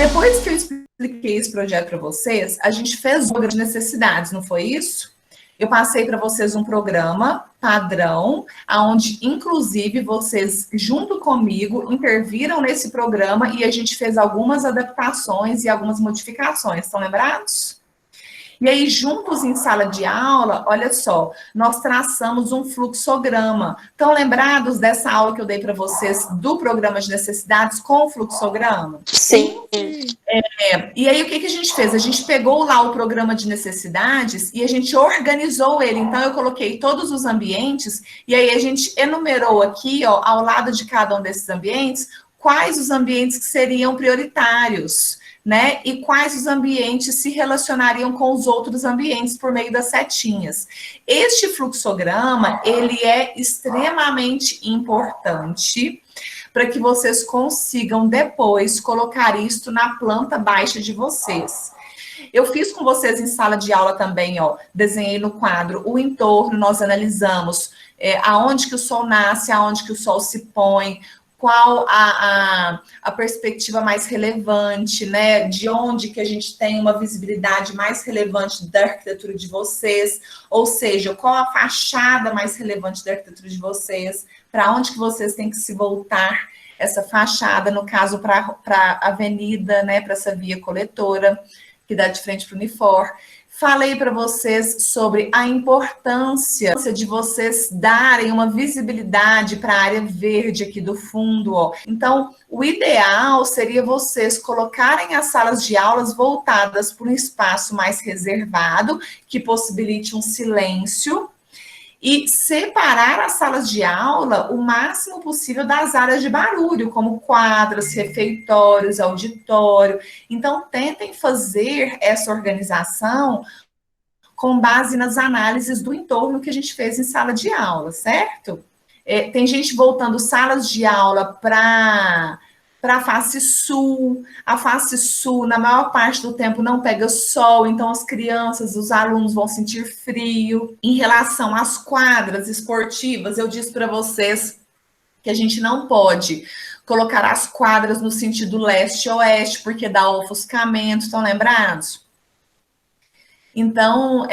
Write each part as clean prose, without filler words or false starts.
Depois que eu expliquei esse projeto para vocês, a gente fez um programa de necessidades, não foi isso? Eu passei para vocês um programa padrão, onde, inclusive, vocês, junto comigo, interviram nesse programa e a gente fez algumas adaptações e algumas modificações. Estão lembrados? E aí, juntos em sala de aula, olha só, nós traçamos um fluxograma. Estão lembrados dessa aula que eu dei para vocês do programa de necessidades com o fluxograma? Sim. E aí, o que a gente fez? A gente pegou lá o programa de necessidades e a gente organizou ele. Então, eu coloquei todos os ambientes e aí a gente enumerou aqui, ó, ao lado de cada um desses ambientes, quais os ambientes que seriam prioritários, né? E quais os ambientes se relacionariam com os outros ambientes por meio das setinhas. Este fluxograma, ele é extremamente importante para que vocês consigam depois colocar isto na planta baixa de vocês. Eu fiz com vocês em sala de aula também, ó, desenhei no quadro o entorno, nós analisamos aonde que o sol nasce, aonde que o sol se põe, qual a perspectiva mais relevante, né? De onde que a gente tem uma visibilidade mais relevante da arquitetura de vocês, ou seja, qual a fachada mais relevante da arquitetura de vocês, para onde que vocês têm que se voltar essa fachada, no caso, para a avenida, né? Para essa via coletora, que dá de frente para o Unifor. Falei para vocês sobre a importância de vocês darem uma visibilidade para a área verde aqui do fundo, ó. Então, o ideal seria vocês colocarem as salas de aulas voltadas para um espaço mais reservado, que possibilite um silêncio, e separar as salas de aula o máximo possível das áreas de barulho, como quadras, refeitórios, auditório. Então, tentem fazer essa organização com base nas análises do entorno que a gente fez em sala de aula, certo? Tem gente voltando salas de aula para a face sul. A face sul, na maior parte do tempo, não pega sol, então as crianças, os alunos vão sentir frio. Em relação às quadras esportivas, eu disse para vocês que a gente não pode colocar as quadras no sentido leste-oeste, porque dá ofuscamento, estão lembrados? Então,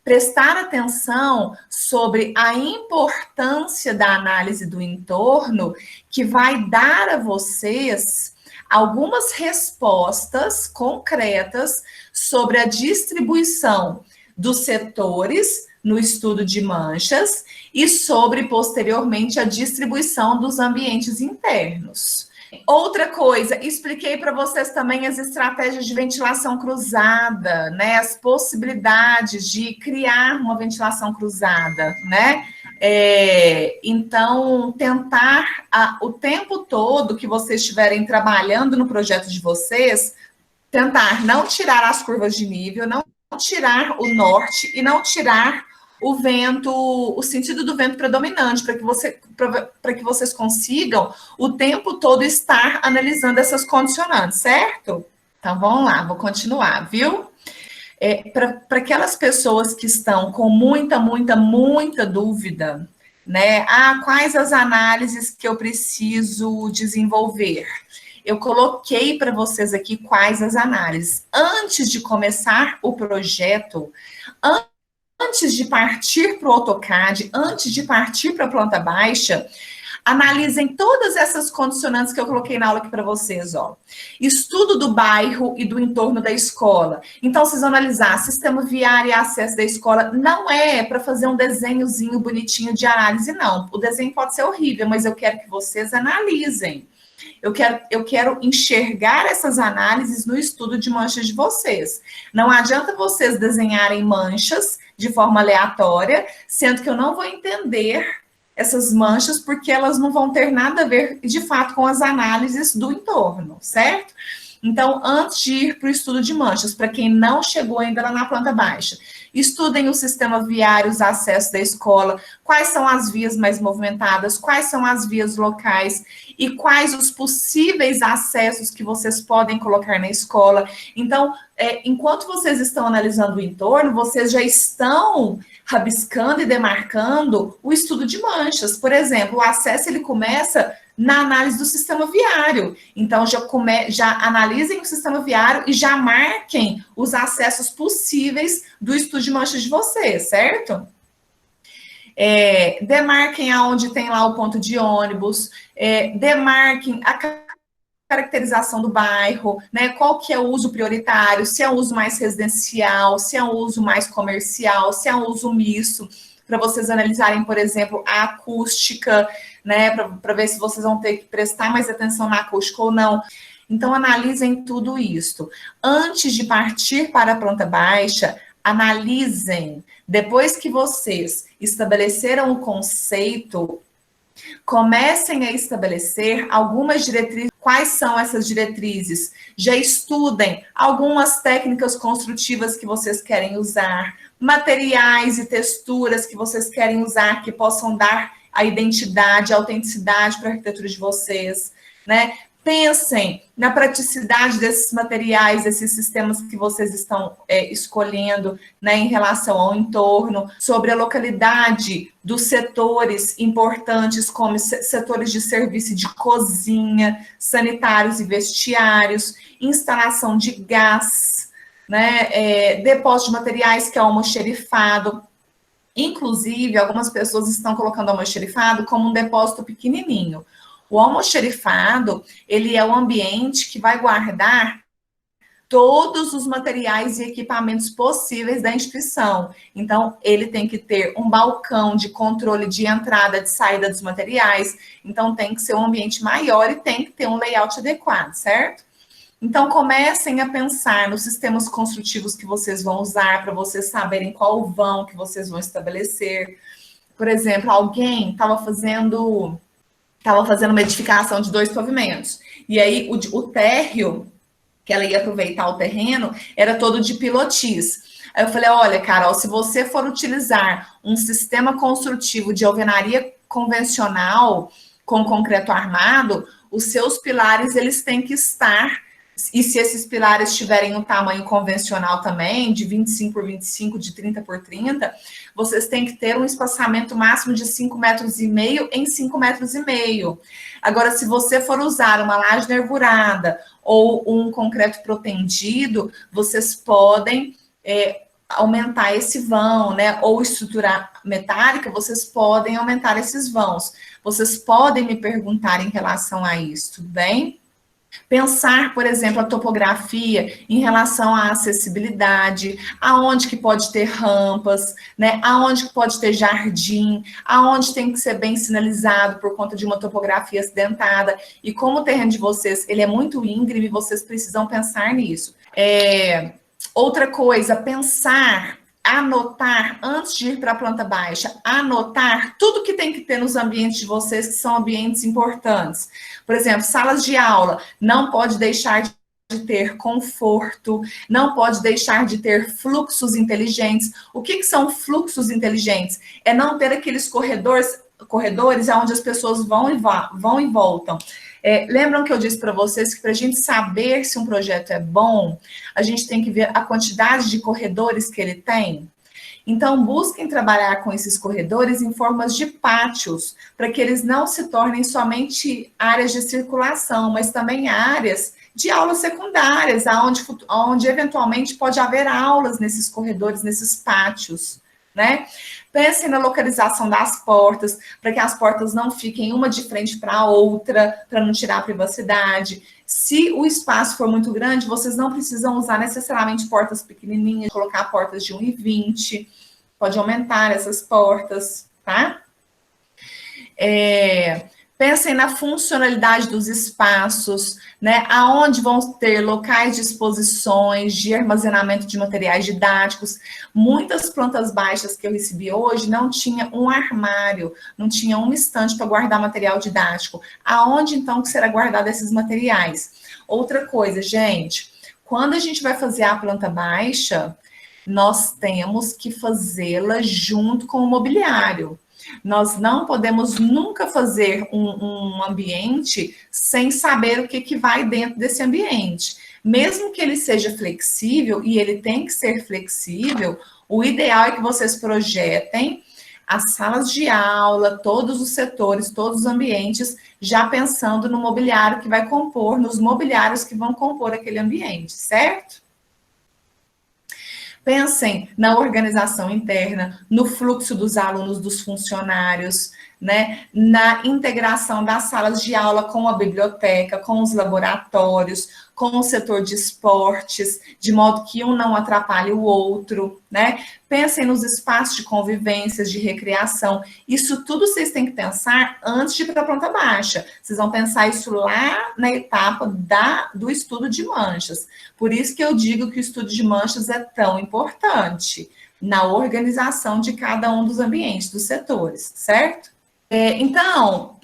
prestar atenção sobre a importância da análise do entorno, que vai dar a vocês algumas respostas concretas sobre a distribuição dos setores no estudo de manchas e sobre, posteriormente, a distribuição dos ambientes internos. Outra coisa, expliquei para vocês também as estratégias de ventilação cruzada, né? As possibilidades de criar uma ventilação cruzada, né? Então, tentar o tempo todo que vocês estiverem trabalhando no projeto de vocês, tentar não tirar as curvas de nível, não tirar o norte e não tirar o vento, o sentido do vento predominante, para que vocês consigam o tempo todo estar analisando essas condicionantes, certo? Então, vamos lá, vou continuar, viu? Para aquelas pessoas que estão com muita dúvida, né? Quais as análises que eu preciso desenvolver? Eu coloquei para vocês aqui quais as análises. Antes de começar o projeto, antes de partir para o AutoCAD, antes de partir para a planta baixa, analisem todas essas condicionantes que eu coloquei na aula aqui para vocês, ó. Estudo do bairro e do entorno da escola. Então, vocês vão analisar sistema viário e acesso da escola. Não é para fazer um desenhozinho bonitinho de análise, não. O desenho pode ser horrível, mas eu quero que vocês analisem. Eu quero enxergar essas análises no estudo de manchas de vocês. Não adianta vocês desenharem manchas de forma aleatória, sendo que eu não vou entender essas manchas, porque elas não vão ter nada a ver, de fato, com as análises do entorno, certo? Então, antes de ir para o estudo de manchas, para quem não chegou ainda lá na planta baixa, estudem o sistema viário, os acessos da escola, quais são as vias mais movimentadas, quais são as vias locais e quais os possíveis acessos que vocês podem colocar na escola. Então, enquanto vocês estão analisando o entorno, vocês já estão rabiscando e demarcando o estudo de manchas. Por exemplo, o acesso ele começa na análise do sistema viário. Então, já analisem o sistema viário e já marquem os acessos possíveis do estudo de manchas de vocês, certo? Demarquem aonde tem lá o ponto de ônibus, demarquem a caracterização do bairro, né? Qual que é o uso prioritário, se é um uso mais residencial, se é um uso mais comercial, se é um uso misto, para vocês analisarem, por exemplo, a acústica, né? Para ver se vocês vão ter que prestar mais atenção na acústica ou não. Então, analisem tudo isso. Antes de partir para a planta baixa, analisem. Depois que vocês estabeleceram o conceito, comecem a estabelecer algumas diretrizes. Quais são essas diretrizes? Já estudem algumas técnicas construtivas que vocês querem usar, materiais e texturas que vocês querem usar, que possam dar a identidade, a autenticidade para a arquitetura de vocês, né? Pensem na praticidade desses materiais, desses sistemas que vocês estão escolhendo, né, em relação ao entorno, sobre a localidade dos setores importantes, como setores de serviço de cozinha, sanitários e vestiários, instalação de gás, né, depósito de materiais que é o almoxerifado. Inclusive, algumas pessoas estão colocando o almoxerifado como um depósito pequenininho. O almoxerifado, ele é o ambiente que vai guardar todos os materiais e equipamentos possíveis da instituição. Então, ele tem que ter um balcão de controle de entrada e de saída dos materiais. Então, tem que ser um ambiente maior e tem que ter um layout adequado, certo? Então, comecem a pensar nos sistemas construtivos que vocês vão usar para vocês saberem qual vão que vocês vão estabelecer. Por exemplo, alguém estava fazendo uma edificação de 2 pavimentos. E aí, o térreo, que ela ia aproveitar o terreno, era todo de pilotis. Aí eu falei, olha, Carol, se você for utilizar um sistema construtivo de alvenaria convencional com concreto armado, os seus pilares, eles têm que estar, e se esses pilares tiverem um tamanho convencional também, de 25 por 25, de 30 por 30, vocês têm que ter um espaçamento máximo de 5,5 metros em 5,5 metros. Agora, se você for usar uma laje nervurada ou um concreto protendido, vocês podem aumentar esse vão, né? Ou estrutura metálica, vocês podem aumentar esses vãos. Vocês podem me perguntar em relação a isso, tudo bem? Pensar, por exemplo, a topografia em relação à acessibilidade, aonde que pode ter rampas, né? Aonde que pode ter jardim, aonde tem que ser bem sinalizado por conta de uma topografia acidentada. E como o terreno de vocês ele é muito íngreme, vocês precisam pensar nisso. Outra coisa, pensar, anotar, antes de ir para a planta baixa, anotar tudo que tem que ter nos ambientes de vocês, que são ambientes importantes. Por exemplo, salas de aula, não pode deixar de ter conforto, não pode deixar de ter fluxos inteligentes. O que são fluxos inteligentes? É não ter aqueles corredores onde as pessoas vão e voltam. Lembram que eu disse para vocês que para a gente saber se um projeto é bom, a gente tem que ver a quantidade de corredores que ele tem? Então, busquem trabalhar com esses corredores em formas de pátios, para que eles não se tornem somente áreas de circulação, mas também áreas de aulas secundárias, onde eventualmente pode haver aulas nesses corredores, nesses pátios, né? Pensem na localização das portas, para que as portas não fiquem uma de frente para a outra, para não tirar a privacidade. Se o espaço for muito grande, vocês não precisam usar necessariamente portas pequenininhas, colocar portas de 1,20, pode aumentar essas portas, tá? Pensem na funcionalidade dos espaços, né? Aonde vão ter locais de exposições, de armazenamento de materiais didáticos. Muitas plantas baixas que eu recebi hoje não tinha um armário, não tinha uma estante para guardar material didático. Aonde, então, que será guardado esses materiais? Outra coisa, gente, quando a gente vai fazer a planta baixa, nós temos que fazê-la junto com o mobiliário. Nós não podemos nunca fazer um ambiente sem saber o que vai dentro desse ambiente. Mesmo que ele seja flexível, e ele tem que ser flexível, O ideal é que vocês projetem as salas de aula, todos os setores, todos os ambientes, já pensando no mobiliário que vai compor, nos mobiliários que vão compor aquele ambiente, certo? Pensem na organização interna, no fluxo dos alunos, dos funcionários, né? Na integração das salas de aula com a biblioteca, com os laboratórios, com o setor de esportes, de modo que um não atrapalhe o outro, né? Pensem nos espaços de convivências, de recreação. Isso tudo vocês têm que pensar antes de ir para a planta baixa. Vocês vão pensar isso lá na etapa do estudo de manchas. Por isso que eu digo que o estudo de manchas é tão importante na organização de cada um dos ambientes, dos setores, certo? Então,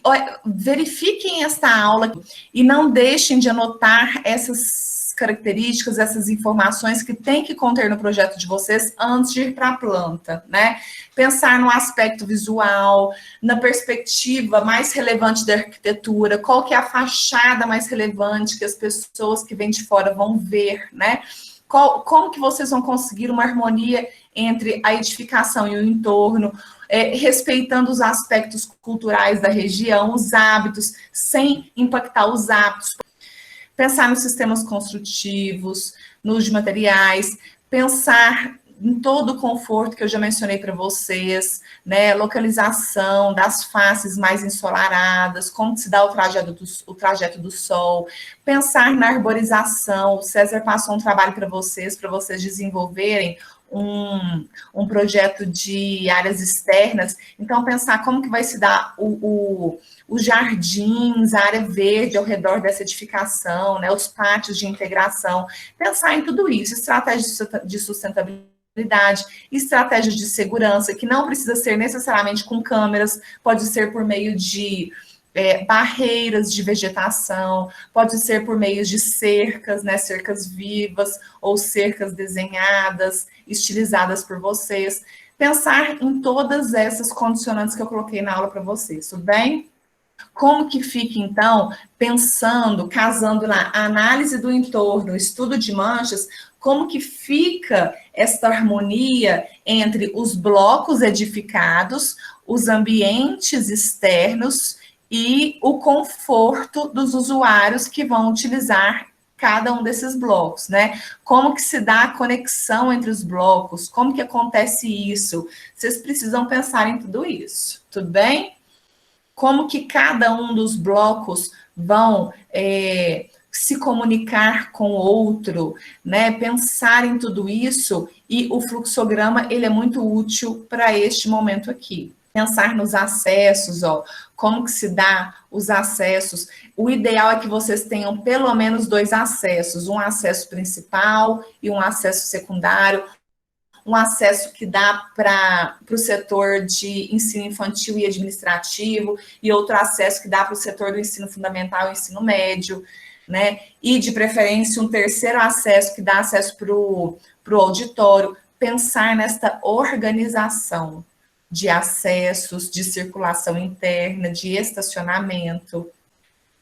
verifiquem esta aula e não deixem de anotar essas características, essas informações que tem que conter no projeto de vocês antes de ir para a planta, né? Pensar no aspecto visual, na perspectiva mais relevante da arquitetura, qual que é a fachada mais relevante que as pessoas que vêm de fora vão ver, né? Como que vocês vão conseguir uma harmonia entre a edificação e o entorno, respeitando os aspectos culturais da região, os hábitos, sem impactar os hábitos. Pensar nos sistemas construtivos, no uso de materiais, pensar em todo o conforto que eu já mencionei para vocês, né? Localização das faces mais ensolaradas, como se dá o trajeto do sol, pensar na arborização. O César passou um trabalho para vocês desenvolverem um projeto de áreas externas, então pensar como que vai se dar os jardins, a área verde ao redor dessa edificação, né, os pátios de integração, pensar em tudo isso, estratégias de sustentabilidade, estratégias de segurança, que não precisa ser necessariamente com câmeras, pode ser por meio de barreiras de vegetação, pode ser por meio de cercas, né, cercas vivas ou cercas desenhadas, estilizadas por vocês. Pensar em todas essas condicionantes que eu coloquei na aula para vocês, tudo bem? Como que fica, então, pensando, casando lá a análise do entorno, o estudo de manchas, como que fica esta harmonia entre os blocos edificados, os ambientes externos e o conforto dos usuários que vão utilizar cada um desses blocos, né? Como que se dá a conexão entre os blocos? Como que acontece isso? Vocês precisam pensar em tudo isso, tudo bem? Como que cada um dos blocos vão se comunicar com o outro, né? Pensar em tudo isso, e o fluxograma, ele é muito útil para este momento aqui. Pensar nos acessos, ó, como que se dá os acessos. O ideal é que vocês tenham pelo menos 2 acessos, um acesso principal e um acesso secundário, um acesso que dá para o setor de ensino infantil e administrativo, e outro acesso que dá para o setor do ensino fundamental e ensino médio, né? E, de preferência, um terceiro acesso que dá acesso para o auditório. Pensar nesta organização de acessos, de circulação interna, de estacionamento.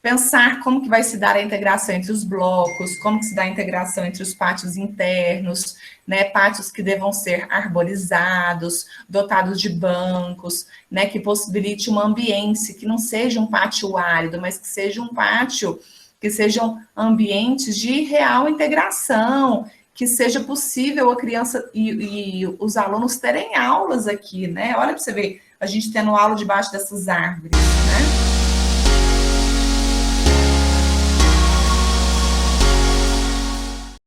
Pensar como que vai se dar a integração entre os blocos, como que se dá a integração entre os pátios internos, né, pátios que devam ser arborizados, dotados de bancos, né, que possibilite uma ambiência, que não seja um pátio árido, mas que seja um pátio, que sejam ambientes de real integração, que seja possível a criança e os alunos terem aulas aqui, né? Olha para você ver, a gente tendo aula debaixo dessas árvores, né?